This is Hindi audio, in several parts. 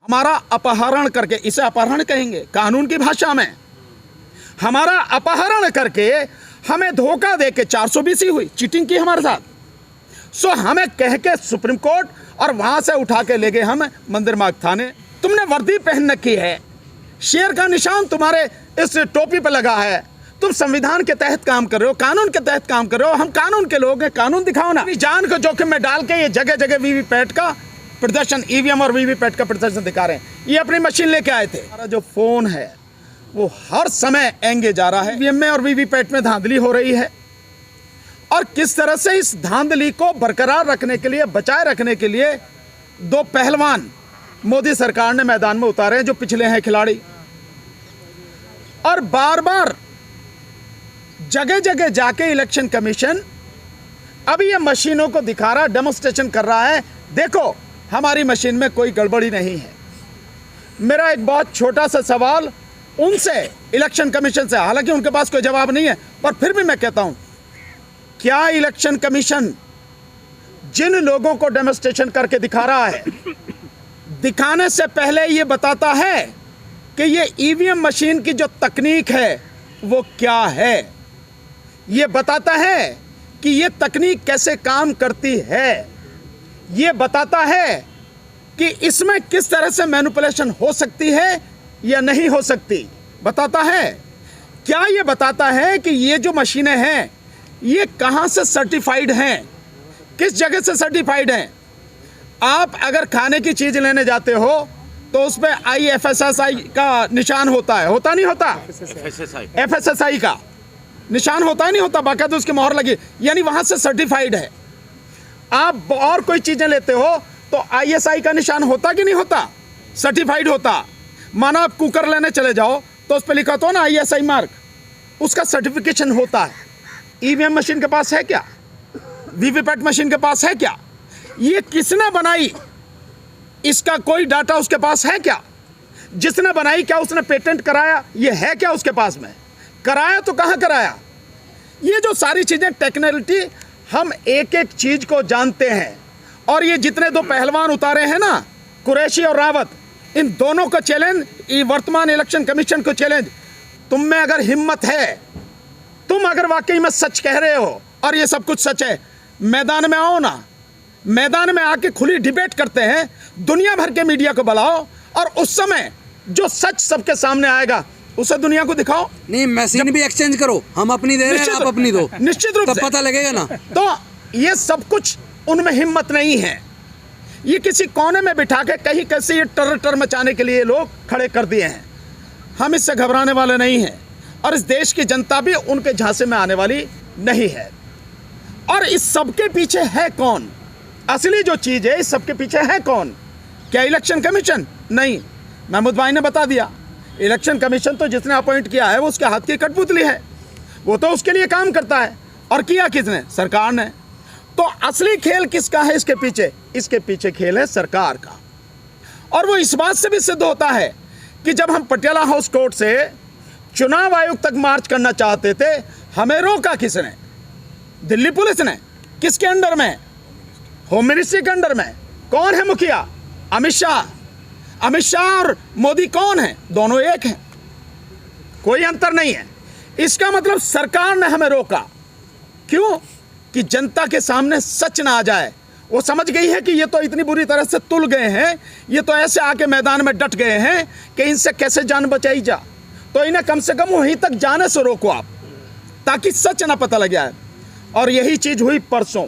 हमारा अपहरण करके, इसे अपहरण कहेंगे कानून की भाषा में, हमारा अपहरण करके हमें धोखा दे के 420 हुई, चीटिंग की हमारे साथ। सो हमें कह के सुप्रीम कोर्ट और वहां से उठा के ले गए हम मंदिर मार्ग थाने। तुमने वर्दी पहन रखी है, शेर का निशान तुम्हारे इस टोपी पे लगा है, तुम संविधान के तहत काम कर रहे हो, कानून के तहत काम कर रहे हो। हम कानून के लोग हैं, कानून दिखाओ ना। अपनी जान को जोखिम में डाल के ये जगह जगह वीवीपैट का प्रदर्शन, ईवीएम और वीवीपैट का प्रदर्शन दिखा रहे हैं। ये अपनी मशीन लेके आए थे। हमारा जो फोन है वो हर समय एंगेज आ रहा है। ईवीएम में और वीवीपैट में धांधली हो रही है, और किस तरह से इस धांधली को बरकरार रखने के लिए, बचाए रखने के लिए दो पहलवान मोदी सरकार ने मैदान में उतारे हैं जो पिछले हैं खिलाड़ी, और बार बार जगह जगह जाके इलेक्शन कमीशन अभी ये मशीनों को दिखा रहा, डेमोन्स्ट्रेशन कर रहा है, देखो हमारी मशीन में कोई गड़बड़ी नहीं है। मेरा एक बहुत छोटा सा सवाल उनसे, इलेक्शन कमीशन से, हालांकि उनके पास कोई जवाब नहीं है, पर फिर भी मैं कहता हूं, क्या इलेक्शन कमीशन जिन लोगों को डेमोन्स्ट्रेशन करके दिखा रहा है, दिखाने से पहले ये बताता है कि ये ईवीएम मशीन की जो तकनीक है वो क्या है? ये बताता है कि ये तकनीक कैसे काम करती है, ये बताता है कि इसमें किस तरह से मैनिपुलेशन हो सकती है या नहीं हो सकती, बताता है। क्या ये बताता है कि ये जो मशीनें हैं ये कहाँ से सर्टिफाइड हैं, किस जगह से सर्टिफाइड हैं? आप अगर खाने की चीज़ लेने जाते हो तो उस पर IFSSI का निशान होता है, होता नहीं होता? FSSI का निशान होता है नहीं होता? बाकायदा उसकी मोहर लगी, यानी वहाँ से सर्टिफाइड है। आप और कोई चीज़ें लेते हो तो ISI का निशान होता कि नहीं होता? सर्टिफाइड होता। माना आप कुकर लेने चले जाओ तो उस पर लिखा तो ना ISI मार्क, उसका सर्टिफिकेशन होता है। ईवीएम मशीन के पास है क्या? वीवीपैट मशीन के पास है क्या? ये किसने बनाई, इसका कोई डाटा उसके पास है क्या? जिसने बनाई क्या उसने पेटेंट कराया? ये है क्या उसके पास में? कराया तो कहाँ कराया? ये जो सारी चीज़ें टेक्निकलिटी, हम एक एक चीज़ को जानते हैं। और ये जितने दो पहलवान उतारे हैं ना, कुरैशी और रावत, इन दोनों का चैलेंज, वर्तमान इलेक्शन कमीशन को चैलेंज, तुम में अगर हिम्मत है, तुम अगर वाकई में सच कह रहे हो और ये सब कुछ सच है, मैदान में आओ ना, मैदान में आके खुली डिबेट करते हैं, दुनिया भर के मीडिया को बुलाओ, और उस समय जो सच सबके सामने आएगा उसे दुनिया को दिखाओ। नहीं, मशीन भी एक्सचेंज करो, हम अपनी दे रहे हैं, आप अपनी दो, निश्चित रूप से पता लगेगा ना। तो ये सब कुछ उनमें हिम्मत नहीं है। ये किसी कोने में बिठा के कहीं कैसे ये टर मचाने के लिए लोग खड़े कर दिए हैं। हम इससे घबराने वाले नहीं हैं, और इस देश की जनता भी उनके झांसे में आने वाली नहीं है। और इस सबके पीछे है कौन? असली जो चीज़ है, इस सबके पीछे है कौन? क्या इलेक्शन कमीशन? नहीं, महमूद भाई ने बता दिया, इलेक्शन कमीशन तो जिसने अपॉइंट किया है वो उसके हाथ की कठपुतली है, वो तो उसके लिए काम करता है। और किया किसने? सरकार ने। तो असली खेल किसका है इसके पीछे? इसके पीछे खेल है सरकार का। और वो इस बात से भी सिद्ध होता है कि जब हम पटियाला हाउस कोर्ट से चुनाव आयोग तक मार्च करना चाहते थे, हमें रोका किसने? दिल्ली पुलिस ने। किसके अंडर में? होम मिनिस्ट्री के अंडर में। कौन है मुखिया? अमित शाह। अमित शाह और मोदी कौन है? दोनों एक हैं, कोई अंतर नहीं है। इसका मतलब सरकार ने हमें रोका। क्यों? कि जनता के सामने सच ना आ जाए। वो समझ गई है कि ये तो इतनी बुरी तरह से तुल गए हैं, ये तो ऐसे आके मैदान में डट गए हैं कि इनसे कैसे जान बचाई जा, तो इन्हें कम से कम वहीं तक जाने से रोको आप, ताकि सच ना पता लग जाए। और यही चीज़ हुई परसों।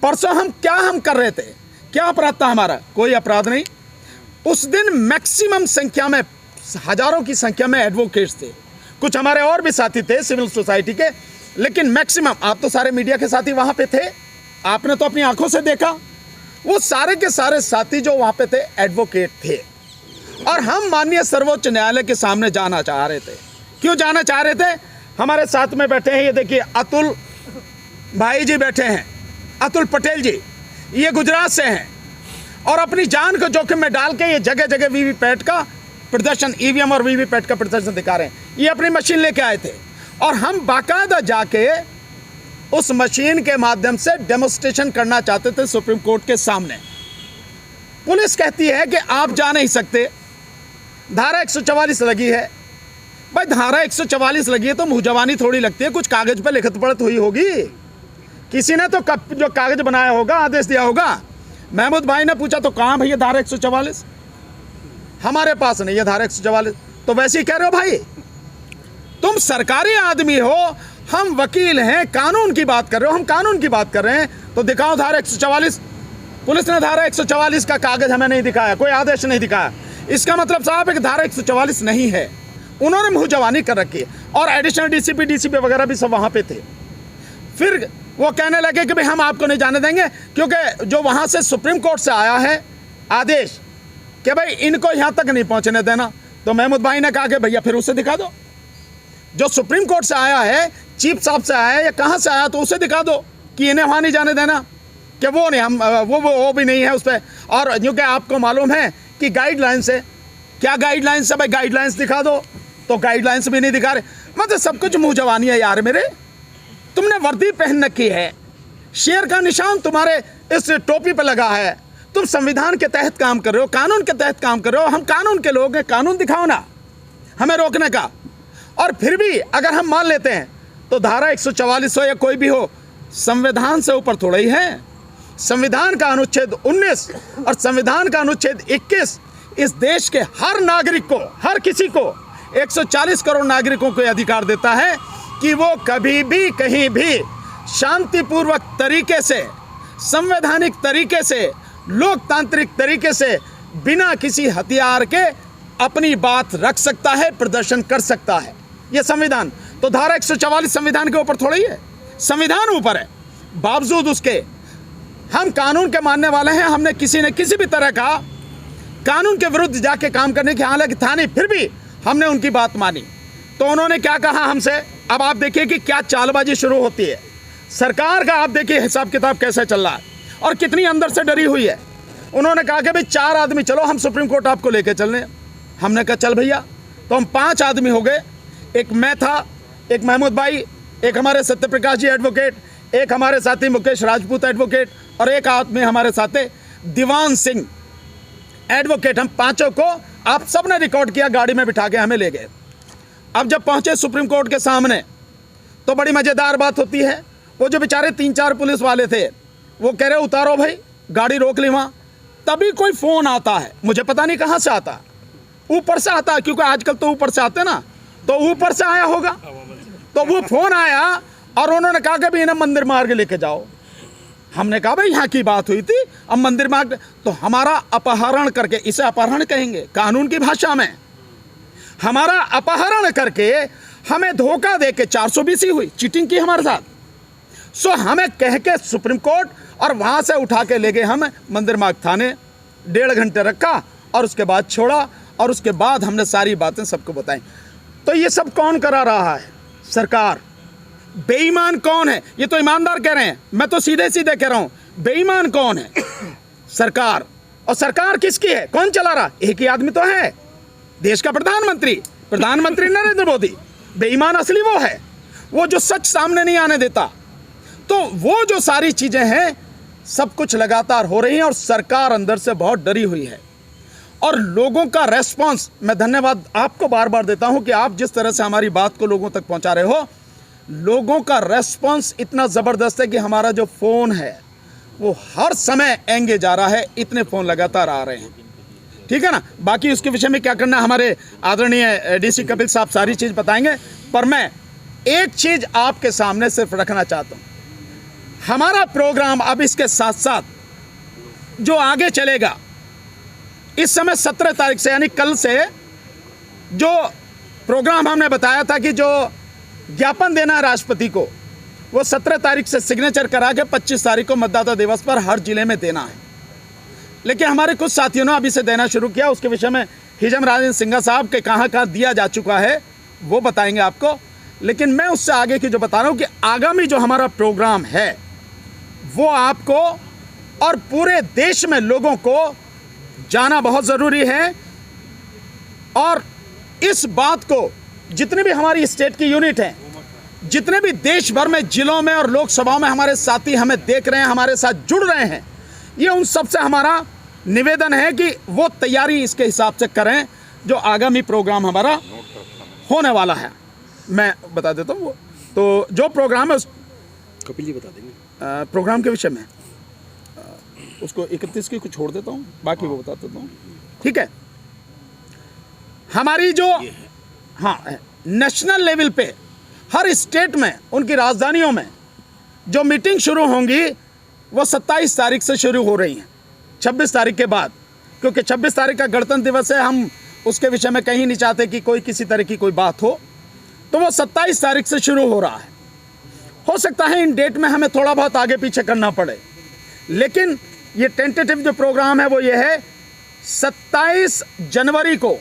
परसों हम कर रहे थे? क्या अपराध था हमारा? कोई अपराध नहीं। उस दिन मैक्सिमम संख्या में, हजारों की संख्या में एडवोकेट्स थे, कुछ हमारे और भी साथी थे सिविल सोसाइटी के, लेकिन मैक्सिमम, आप तो सारे मीडिया के साथी वहाँ पे थे, आपने तो अपनी आंखों से देखा, वो सारे के सारे साथी जो वहाँ पे थे एडवोकेट थे। और हम माननीय सर्वोच्च न्यायालय के सामने जाना चाह रहे थे। क्यों जाना चाह रहे थे? हमारे साथ में बैठे हैं, ये देखिए अतुल भाई जी बैठे हैं, अतुल पटेल जी, ये गुजरात से हैं, और अपनी जान को जोखिम में डाल के ये जगह जगह वीवीपैट का प्रदर्शन, ईवीएम और वीवीपैट का प्रदर्शन दिखा रहे हैं। ये अपनी मशीन लेके आए थे, और हम बाकायदा जाके उस मशीन के माध्यम से डेमोन्स्ट्रेशन करना चाहते थे सुप्रीम कोर्ट के सामने। पुलिस कहती है कि आप जा नहीं सकते, धारा 144 लगी है। भाई धारा 144 लगी है तो मुँह जवानी थोड़ी लगती है, कुछ कागज पे लिखत पढ़त हुई होगी, किसी ने तो जो कागज बनाया होगा, आदेश दिया होगा। महमूद भाई ने पूछा तो कहाँ भैया धारा 144? हमारे पास नहीं है धारा 144। तो वैसे ही कह रहे हो भाई, तुम सरकारी आदमी हो, हम वकील हैं, कानून की बात कर रहे हो, हम कानून की बात कर रहे हैं, तो दिखाओ धारा 144। पुलिस ने धारा 144 का कागज हमें नहीं दिखाया, कोई आदेश नहीं दिखाया। इसका मतलब साहब है कि धारा 144 नहीं है। उन्होंने मुँह जवानी कर रखी है। और एडिशनल डीसीपी वगैरह भी सब वहाँ पे थे। फिर वो कहने लगे कि भाई हम आपको नहीं जाने देंगे, क्योंकि जो वहाँ से सुप्रीम कोर्ट से आया है आदेश कि भाई इनको यहाँ तक नहीं पहुँचने देना। तो महमूद भाई ने कहा कि भैया फिर उसे दिखा दो, जो सुप्रीम कोर्ट से आया है, चीफ साहब से आया है या कहाँ से आया, तो उसे दिखा दो कि इन्हें वहाँ नहीं जाने देना, कि वो नहीं, हम वो भी नहीं है उस पर। और क्योंकि आपको मालूम है कि गाइडलाइंस है, क्या गाइडलाइंस है भाई, गाइडलाइंस दिखा दो, तो गाइडलाइंस भी नहीं दिखा रहे। मतलब सब कुछ मुँह जवानी है यार मेरे। तुमने वर्दी पहन रखी है, शेर का निशान तुम्हारे इस टोपी पर लगा है, तुम संविधान के तहत काम कर रहे हो, कानून के तहत काम कर रहे हो। हम कानून के लोग हैं, कानून दिखाओ ना हमें रोकने का। और फिर भी अगर हम मान लेते हैं तो धारा 144 हो या कोई भी हो, संविधान से ऊपर थोड़ा ही है। संविधान का अनुच्छेद 19 और संविधान का अनुच्छेद 21 इस देश के हर नागरिक को, हर किसी को, 140 करोड़ नागरिकों को अधिकार देता है कि वो कभी भी कहीं भी शांतिपूर्वक तरीके से, संवैधानिक तरीके से, लोकतांत्रिक तरीके से, बिना किसी हथियार के अपनी बात रख सकता है, प्रदर्शन कर सकता है। ये संविधान। तो धारा 144 संविधान के ऊपर थोड़ा ही है, संविधान ऊपर है। बावजूद उसके हम कानून के मानने वाले हैं। हमने किसी ने किसी भी तरह का कानून के विरुद्ध जाके काम करने की हालांकि था नहीं, फिर भी हमने उनकी बात मानी। तो उन्होंने क्या कहा हमसे, अब आप देखिए कि क्या चालबाजी शुरू होती है सरकार का। आप देखिए हिसाब किताब कैसे चल रहा है और कितनी अंदर से डरी हुई है। उन्होंने कहा कि भाई 4 आदमी चलो, हम सुप्रीम कोर्ट आपको लेके चल रहे हैं। हमने कहा चल भैया। तो हम 5 आदमी हो गए। एक मैं था, एक महमूद भाई, एक हमारे सत्यप्रकाश जी एडवोकेट, एक हमारे साथी मुकेश राजपूत एडवोकेट और एक आदमी हमारे साथ दीवान सिंह एडवोकेट। हम 5 को आप सब ने रिकॉर्ड किया, गाड़ी में बिठा के हमें ले गए। अब जब पहुंचे सुप्रीम कोर्ट के सामने तो बड़ी मज़ेदार बात होती है। वो जो बेचारे 3-4 पुलिस वाले थे वो कह रहे उतारो भाई, गाड़ी रोक ली वहाँ। तभी कोई फ़ोन आता है, मुझे पता नहीं कहाँ से आता, ऊपर से आता है, क्योंकि आजकल तो ऊपर से आते ना, तो ऊपर से आया होगा। तो वो फ़ोन आया और उन्होंने कहा कि भाई इन्हें मंदिर मार्ग लेके जाओ। हमने कहा भाई यहाँ की बात हुई थी, अब मंदिर मार्ग। तो हमारा अपहरण करके, इसे अपहरण कहेंगे कानून की भाषा में, हमारा अपहरण करके हमें धोखा दे के 420 हुई, चीटिंग की हमारे साथ। सो हमें कह के सुप्रीम कोर्ट और वहाँ से उठा के ले गए हम मंदिर मार्ग थाने। 1.5 घंटे रखा और उसके बाद छोड़ा और उसके बाद हमने सारी बातें सबको बताई। तो ये सब कौन करा रहा है? सरकार। बेईमान कौन है? ये तो ईमानदार कह रहे हैं, मैं तो सीधे सीधे कह रहा हूँ। बेईमान कौन है? सरकार। और सरकार किसकी है? कौन चला रहा? एक ही आदमी तो है, देश का प्रधानमंत्री नरेंद्र मोदी। बेईमान असली वो है, वो जो सच सामने नहीं आने देता। तो वो जो सारी चीजें हैं सब कुछ लगातार हो रही हैं और सरकार अंदर से बहुत डरी हुई है। और लोगों का रेस्पॉन्स, मैं धन्यवाद आपको बार बार देता हूं कि आप जिस तरह से हमारी बात को लोगों तक पहुंचा रहे हो। लोगों का रेस्पॉन्स इतना ज़बरदस्त है कि हमारा जो फ़ोन है वो हर समय एंगे जा रहा है, इतने फ़ोन लगातार आ रहे हैं। ठीक है ना। बाकी उसके विषय में क्या करना हमारे आदरणीय डीसी कपिल साहब सारी चीज़ बताएंगे। पर मैं एक चीज़ आपके सामने सिर्फ रखना चाहता हूँ। हमारा प्रोग्राम अब इसके साथ साथ जो आगे चलेगा, इस समय 17 तारीख से यानी कल से जो प्रोग्राम हमने बताया था कि जो ज्ञापन देना है राष्ट्रपति को, वो 17 तारीख से सिग्नेचर करा के 25 तारीख को मतदाता दिवस पर हर जिले में देना है। लेकिन हमारे कुछ साथियों ने अभी से देना शुरू किया। उसके विषय में हिजम राजेंद्र सिंघा साहब के कहाँ दिया जा चुका है वो बताएंगे आपको। लेकिन मैं उससे आगे की जो बता रहा हूँ कि आगामी जो हमारा प्रोग्राम है वो आपको और पूरे देश में लोगों को जाना बहुत ज़रूरी है। और इस बात को जितने भी हमारी स्टेट की यूनिट हैं, जितने भी देश भर में जिलों में और लोकसभाओं में हमारे साथी हमें देख रहे हैं, हमारे साथ जुड़ रहे हैं, ये उन सब से हमारा निवेदन है कि वो तैयारी इसके हिसाब से करें जो आगामी प्रोग्राम हमारा होने वाला है। मैं बता देता हूँ वो तो जो प्रोग्राम है उस कपिल जी बता देंगे। प्रोग्राम के विषय में उसको 31 की को छोड़ देता हूँ, बाकी वो बता देता हूँ। ठीक है, हमारी जो नेशनल लेवल पे हर स्टेट में उनकी राजधानियों में जो मीटिंग शुरू होंगी वो 27 तारीख से शुरू हो रही हैं, 26 तारीख के बाद, क्योंकि 26 तारीख का गणतंत्र दिवस है। हम उसके विषय में कहीं नहीं चाहते कि कोई किसी तरह की कोई बात हो, तो वो 27 तारीख से शुरू हो रहा है। हो सकता है इन डेट में हमें थोड़ा बहुत आगे पीछे करना पड़े, लेकिन ये टेंटेटिव जो प्रोग्राम है वो ये है 27 जनवरी को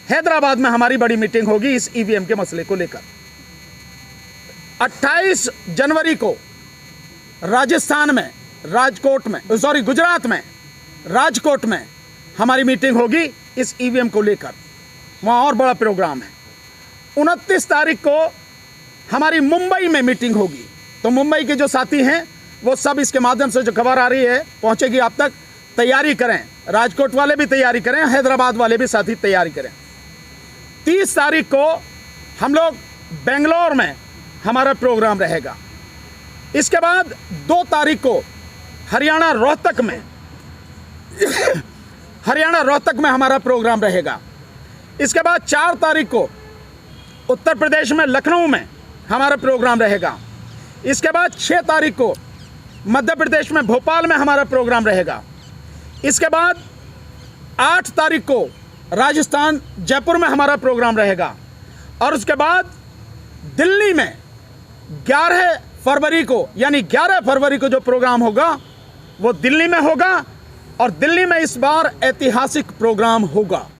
हैदराबाद में हमारी बड़ी मीटिंग होगी इस ईवीएम के मसले को लेकर। 28 जनवरी को राजस्थान में गुजरात में राजकोट में हमारी मीटिंग होगी इस ईवीएम को लेकर, वहाँ और बड़ा प्रोग्राम है। 29 तारीख को हमारी मुंबई में मीटिंग होगी, तो मुंबई के जो साथी हैं वो सब इसके माध्यम से जो खबर आ रही है पहुँचेगी आप तक, तैयारी करें। राजकोट वाले भी तैयारी करें, हैदराबाद वाले भी साथी तैयारी करें। 30 तारीख को हम लोग बेंगलोर में हमारा प्रोग्राम रहेगा। इसके बाद 2 तारीख को हरियाणा रोहतक में हमारा प्रोग्राम रहेगा। इसके बाद 4 तारीख को उत्तर प्रदेश में लखनऊ में हमारा प्रोग्राम रहेगा। इसके बाद 6 तारीख को मध्य प्रदेश में भोपाल में हमारा प्रोग्राम रहेगा। इसके बाद 8 तारीख को राजस्थान जयपुर में हमारा प्रोग्राम रहेगा। और उसके बाद दिल्ली में 11 फरवरी को, यानी 11 फरवरी को जो प्रोग्राम होगा वो दिल्ली में होगा, और दिल्ली में इस बार ऐतिहासिक प्रोग्राम होगा।